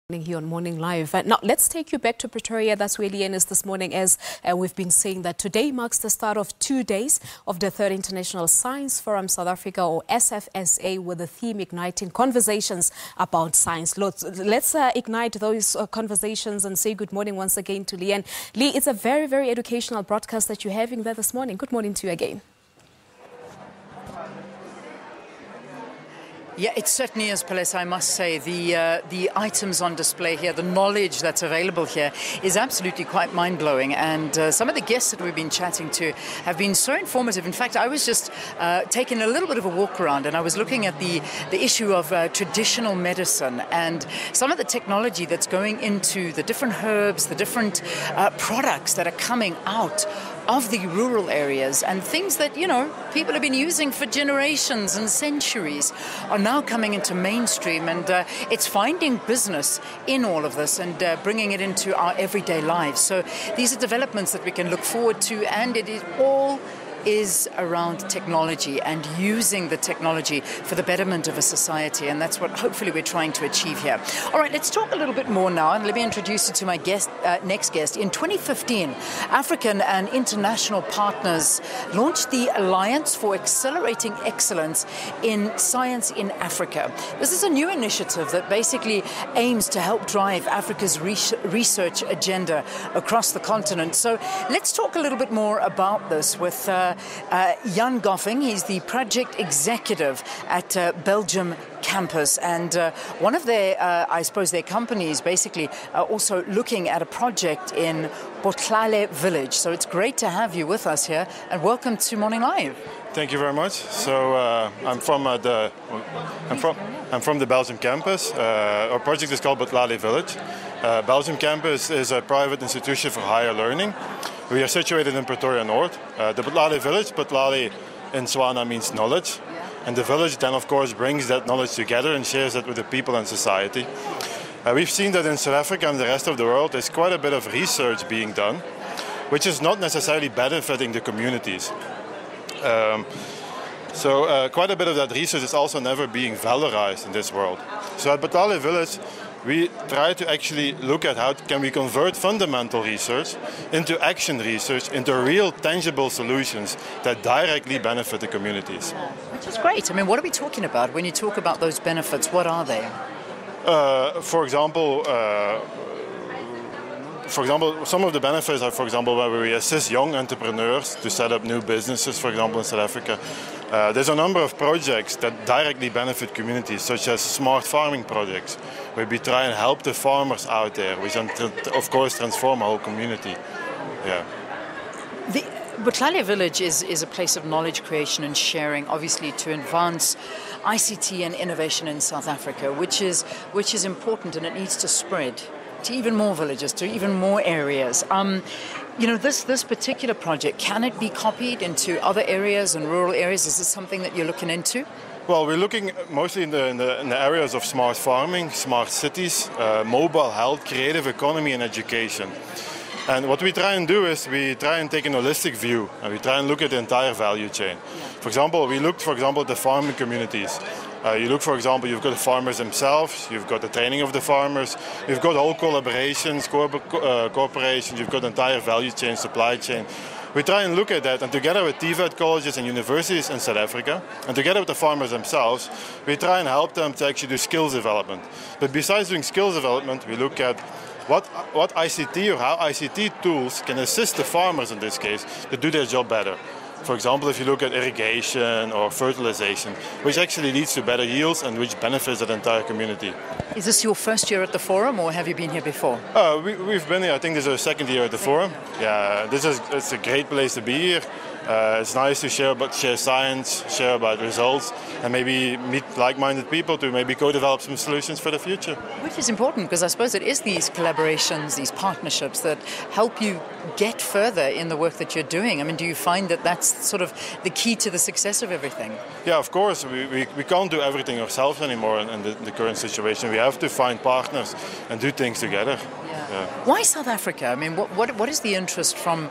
Here on Morning Live. Now, let's take you back to Pretoria. That's where Leanne is this morning, as we've been saying that today marks the start of 2 days of the 3rd International Science Forum South Africa, or SFSA, with the theme igniting conversations about science. Let's ignite those conversations and say good morning once again to Leanne. Lee, it's a very, very educational broadcast that you're having there this morning. Good morning to you again. Yeah, it certainly is, Palesa, I must say. The items on display here, the knowledge that's available here is absolutely quite mind-blowing. And some of the guests that we've been chatting to have been so informative. In fact, I was just taking a little bit of a walk around and I was looking at the issue of traditional medicine and some of the technology that's going into the different herbs, the different products that are coming out of the rural areas, and things that, you know, people have been using for generations and centuries are now coming into mainstream, and it's finding business in all of this and bringing it into our everyday lives. So these are developments that we can look forward to, and it is all is around technology and using the technology for the betterment of a society, and that's what hopefully we're trying to achieve here. All right, let's talk a little bit more now, and let me introduce you to my next guest. In 2015, African and international partners launched the Alliance for Accelerating Excellence in Science in Africa. This is a new initiative that basically aims to help drive Africa's research agenda across the continent. So let's talk a little bit more about this with Jan Goffing. He's the project executive at Belgium campus, and one of their, I suppose, their companies basically also looking at a project in Botlale village. So it's great to have you with us here, and welcome to Morning Live. Thank you very much. So I'm from the Belgium campus. Our project is called Botlale Village. Belgium campus is a private institution for higher learning. We are situated in Pretoria North. The Botlale village, Botlale in Tswana means knowledge. And the village then, of course, brings that knowledge together and shares it with the people and society. We've seen that in South Africa and the rest of the world, there's quite a bit of research being done, which is not necessarily benefiting the communities. So quite a bit of that research is also never being valorized in this world. So at Botlale village, we try to actually look at how can we convert fundamental research into action research, into real tangible solutions that directly benefit the communities. Which is great. I mean, what are we talking about when you talk about those benefits? What are they? For example, some of the benefits are, for example, where we assist young entrepreneurs to set up new businesses, for example, in South Africa. There's a number of projects that directly benefit communities, such as smart farming projects, where we try and help the farmers out there, which of course transform our whole community. Yeah. The Botlale village is a place of knowledge creation and sharing, obviously, to advance ICT and innovation in South Africa, which is important, and it needs to spread to even more villages, to even more areas. You know, this particular project, can it be copied into other areas and rural areas? Is this something that you're looking into? Well, we're looking mostly in the areas of smart farming, smart cities, mobile health, creative economy and education. And what we try and do is we try and take an holistic view, and we try and look at the entire value chain. For example, we looked, at the farming communities. You look, for example, you've got the farmers themselves, you've got the training of the farmers, you've got whole collaborations, corporations, you've got the entire value chain, supply chain. We try and look at that, and together with TVET colleges and universities in South Africa, and together with the farmers themselves, we try and help them to actually do skills development. But besides doing skills development, we look at what ICT or how ICT tools can assist the farmers in this case to do their job better. For example, if you look at irrigation or fertilization, which actually leads to better yields and which benefits the entire community. Is this your first year at the forum, or have you been here before? We've been here, I think this is our second year at the forum. Yeah, it's a great place to be here. It's nice to share science, share about results, and maybe meet like-minded people to maybe co-develop some solutions for the future. Which is important, because I suppose it is these collaborations, these partnerships that help you get further in the work that you're doing. I mean, do you find that that's sort of the key to the success of everything? Yeah, of course. We can't do everything ourselves anymore in the current situation. We have to find partners and do things together. Yeah. Why South Africa? I mean, what is the interest from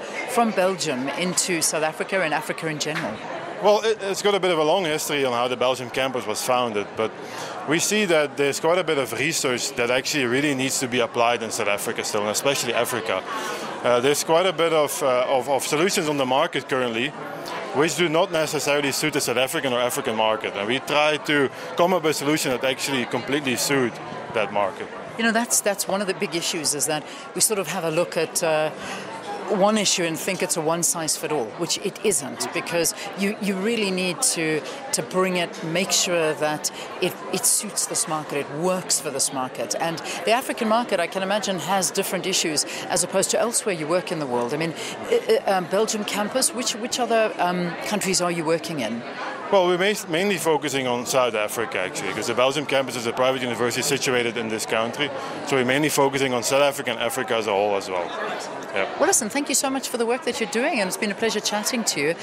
Belgium into South Africa and Africa in general? Well, it's got a bit of a long history on how the Belgium campus was founded, but we see that there's quite a bit of research that actually really needs to be applied in South Africa still, and especially Africa. There's quite a bit of solutions on the market currently which do not necessarily suit the South African or African market, and we try to come up with a solution that actually completely suit that market. You know, that's one of the big issues, is that we sort of have a look at one issue and think it's a one-size-fits-all, which it isn't, because you really need to bring it, make sure that it suits this market, it works for this market. And the African market, I can imagine, has different issues as opposed to elsewhere you work in the world. I mean, Belgium campus, which other countries are you working in? Well, we're mainly focusing on South Africa, actually, because the Belgium campus is a private university situated in this country. So we're mainly focusing on South Africa and Africa as a whole as well. Yeah. Well, listen, thank you so much for the work that you're doing, and it's been a pleasure chatting to you.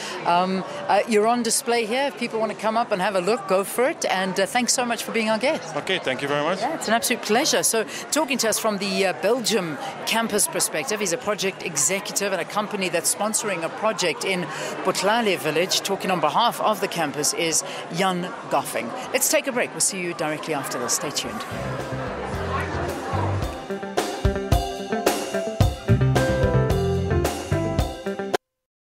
You're on display here. If people want to come up and have a look, go for it. And thanks so much for being our guest. Okay, thank you very much. Yeah, it's an absolute pleasure. So, talking to us from the Belgium campus perspective, he's a project executive at a company that's sponsoring a project in Botlale village. Talking on behalf of the campus is Jan Goffing. Let's take a break. We'll see you directly after this. Stay tuned.